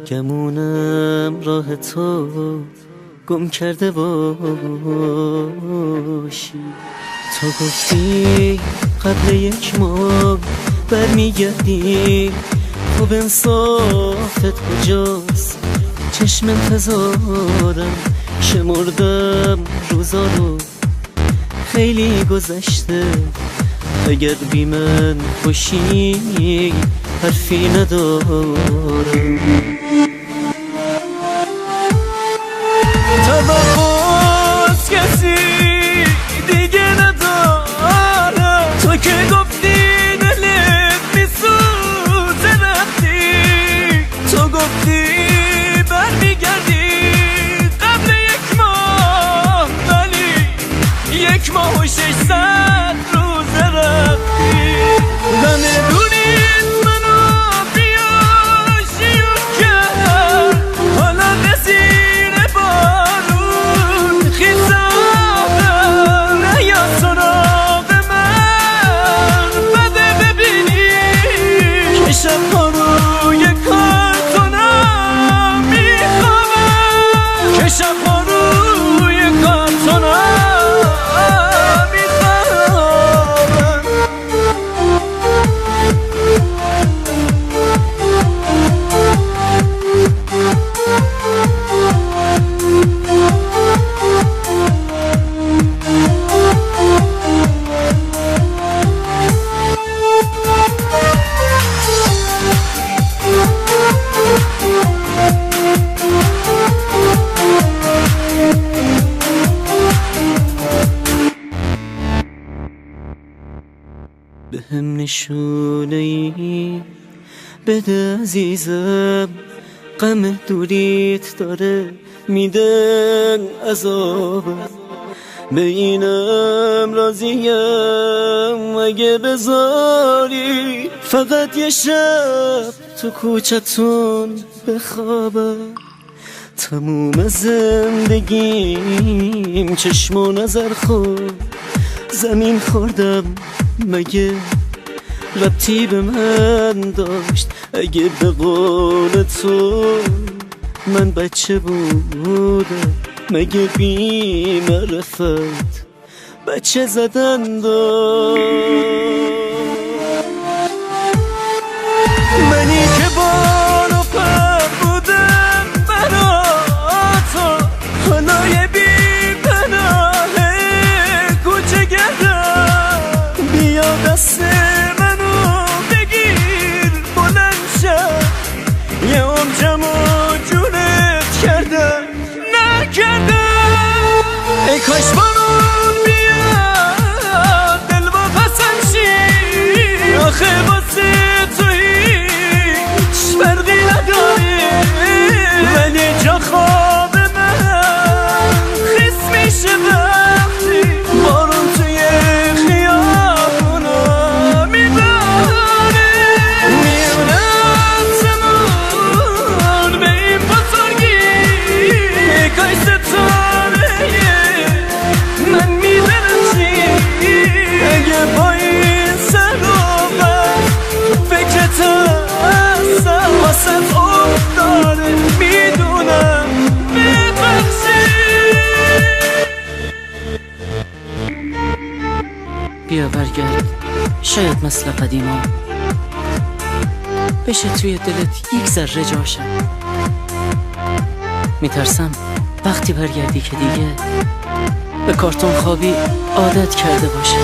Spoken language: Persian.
گمونم راه تو گم کرده باشی. تو گفتی قبل 1 ماه برمیگردی، خب انصافت کجاست؟ چشم انتظارم شمردم روزا رو، خیلی گذشته. اگر بی من باشی حرفی ندارم. توقعات کسی دیگه ندارم، تو که گفتی دلت میسوزه رفتی، تو گفتی برمیگردی قبل 1 ماه، ولی 1 ماه و 600 روز رفتی. نمیدونی منو بیاشیون کرد، حالا رسیر بارون خیزم نیا سراغ من. بده ببینی که شبها روی کارتونم میخوابم، که شبها روی کارتونم میخوابم. به هم نشونه ای بده عزیزم، غم دوریت داره میده عذابم. به اینم راضیم اگه بذاری فقط 1 شب تو کوچتون بخوابم. تموم زندگیم چشم و نظر خورد، زمین خوردم مگه ربطی به من داشت؟ اگه به قول تو من بچه بودم، مگه بی معرفت بچه زدن داشت؟ منی که بال و پر بودم برا تو، حالا یه بی پناه کوچه گردم. بیا دست منو بگیر بلند شد، یه عمرمو جونت کردم نکردم. ای کاش بارون بیاد دل با پسند شی، آخه واسه تو هیچ فرقی نداری، ولی جا خواب من خیس میشه وقتی بارون توی خیابونا میباره. میونم زمان به این بزرگی، ای کاش ستاره من میدرخشی. اگه با این سر و بر فکرت هستم، واسه افتاره میدونم ببخشی. بیا برگرد، شاید مثل قدیما بشه توی دلت 1 ذره جاشم. میترسم وقتی برگردی که دیگه به کارتون خوابی عادت کرده باشه.